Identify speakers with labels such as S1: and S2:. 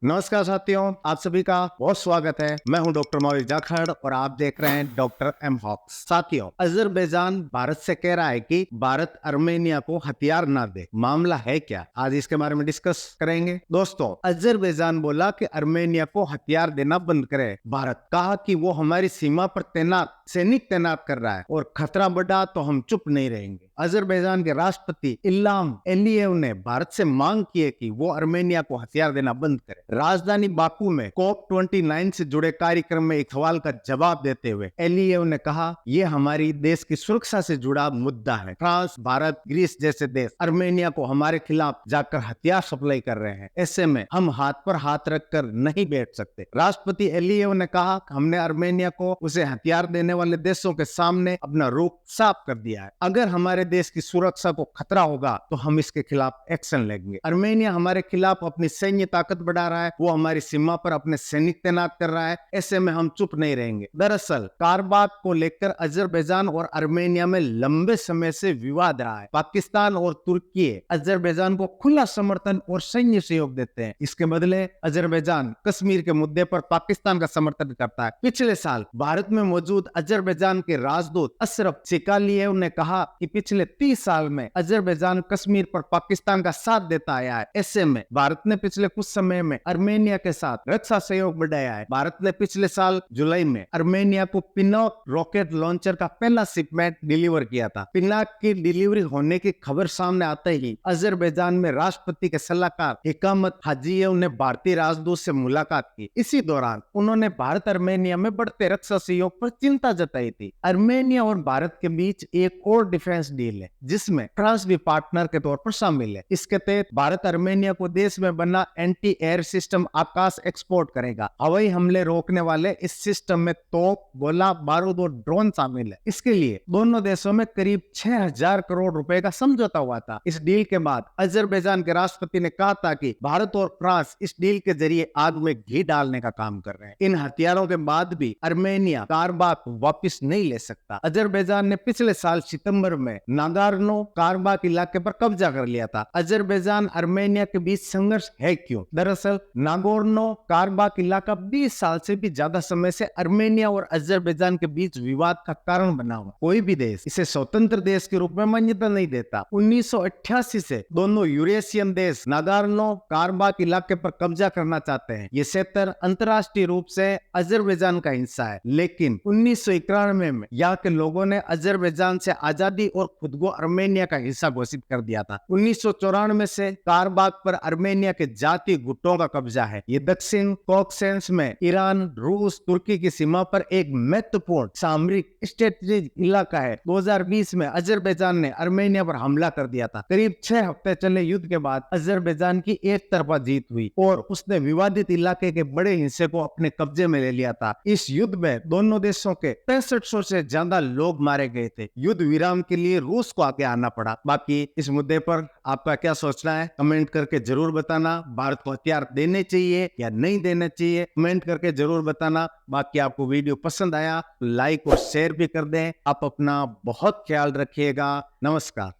S1: नमस्कार साथियों, आप सभी का बहुत स्वागत है। मैं हूं डॉक्टर मोहित जाखड़ और आप देख रहे हैं डॉक्टर एम हॉक्स। साथियों, अजरबैजान भारत से कह रहा है कि भारत अर्मेनिया को हथियार ना दे। मामला है क्या, आज इसके बारे में डिस्कस करेंगे। दोस्तों, अजरबैजान बोला कि अर्मेनिया को हथियार देना बंद करे। भारत कहा कि वो हमारी सीमा पर तैनात सैनिक तैनात कर रहा है और खतरा बढ़ा तो हम चुप नहीं रहेंगे। अजरबैजान के राष्ट्रपति इल्हाम एलियेव ने भारत से मांग की है कि वो अर्मेनिया को हथियार देना बंद करे। राजधानी बाकू में COP29 से जुड़े कार्यक्रम में एक सवाल का जवाब देते हुए एलियेव ने कहा, ये हमारी देश की सुरक्षा से जुड़ा मुद्दा है। फ्रांस, भारत, ग्रीस जैसे देश अर्मेनिया को हमारे खिलाफ जाकर हथियार सप्लाई कर रहे हैं। ऐसे में हम हाथ पर हाथ रखकर नहीं बैठ सकते। राष्ट्रपति एलियेव ने कहा, हमने अर्मेनिया को उसे हथियार देने वाले देशों के सामने अपना रुख साफ कर दिया है। अगर हमारे देश की सुरक्षा को खतरा होगा तो हम इसके खिलाफ एक्शन लेंगे। अर्मेनिया हमारे खिलाफ अपनी सैन्य ताकत बढ़ा रहा है, वो हमारी सीमा पर अपने सैनिक तैनात कर रहा है। ऐसे में हम चुप नहीं रहेंगे। दरअसल कारबाख को लेकर अजरबैजान और अर्मेनिया में लंबे समय से विवाद रहा है। पाकिस्तान और तुर्की अजरबैजान को खुला समर्थन और सैन्य सहयोग देते हैं। इसके बदले अजरबैजान कश्मीर के मुद्दे पर पाकिस्तान का समर्थन करता है। पिछले साल भारत में मौजूद अजरबैजान के राजदूत अशरफ शेकालियेव ने कहा कि पिछले 30 साल में अजरबैजान कश्मीर पर पाकिस्तान का साथ देता आया है। ऐसे में भारत ने पिछले कुछ समय में अर्मेनिया के साथ रक्षा सहयोग बढ़ाया है। भारत ने पिछले साल जुलाई में अर्मेनिया को पिनॉक रॉकेट लॉन्चर का पहला शिपमेंट डिलीवर किया था। पिनाक की डिलीवरी होने की खबर सामने आते ही अजरबैजान में राष्ट्रपति के सलाहकार हिकामत हाजीएव ने भारतीय राजदूत से मुलाकात की। इसी दौरान उन्होंने भारत अर्मेनिया में बढ़ते रक्षा सहयोग पर चिंता जताई थी। अर्मेनिया और भारत के बीच एक और डिफेंस डील है जिसमें फ्रांस भी पार्टनर के तौर पर शामिल है। इसके तहत भारत अर्मेनिया को देश में बना एंटी एयर सिस्टम आकाश एक्सपोर्ट करेगा। हवाई हमले रोकने वाले इस सिस्टम में तोप, गोला बारूद और ड्रोन शामिल है। इसके लिए दोनों देशों में करीब 6000 करोड़ रुपए का समझौता हुआ था। इस डील के बाद अजरबैजान के राष्ट्रपति ने कहा था कि भारत और फ्रांस इस डील के जरिए आग में घी डालने का काम कर रहे हैं। इन हथियारों के बाद भी अर्मेनिया कारबाख वापस नहीं ले सकता। अजरबैजान ने पिछले साल सितंबर में नागोर्नो कारबाख इलाके पर कब्जा कर लिया था। अजरबैजान अर्मेनिया के बीच संघर्ष है क्यों? दरअसल नागोर्नो कारबाख इलाका 20 साल से भी ज्यादा समय से अर्मेनिया और अजरबैजान के बीच विवाद का कारण बना हुआ। कोई भी देश इसे स्वतंत्र देश के रूप में मान्यता नहीं देता। 1988 से दोनों यूरेशियन देश नागोर्नो कारबाख इलाके पर कब्जा करना चाहते हैं। ये क्षेत्र अंतर्राष्ट्रीय रूप से अजरबैजान का हिस्सा है, लेकिन 1991 में यहाँ के लोगों ने अजरबैजान से आजादी और खुद को अर्मेनिया का हिस्सा घोषित कर दिया था। 1994 से कारबाख पर अर्मेनिया के जातीय गुटों का कब्जा है। ये दक्षिण कॉकेशस में ईरान, रूस, तुर्की की सीमा पर एक महत्वपूर्ण सामरिक स्ट्रेटेजिक इलाका है। 2020 में अजरबैजान ने अर्मेनिया पर हमला कर दिया था। करीब 6 हफ्ते चले युद्ध के बाद अजरबैजान की एक तरफा जीत हुई और उसने विवादित इलाके के बड़े हिस्से को अपने कब्जे में ले लिया था। इस युद्ध में दोनों देशों के 6500 से ज्यादा लोग मारे गए थे। युद्ध विराम के लिए रूस को आगे आना पड़ा। बाकी इस मुद्दे पर आपका क्या सोचना है, कमेंट करके जरूर बताना। भारत को हथियार देने चाहिए या नहीं देने चाहिए, कमेंट करके जरूर बताना। बाकी आपको वीडियो पसंद आया तो लाइक और शेयर भी कर दें। आप अपना बहुत ख्याल रखिएगा। नमस्कार।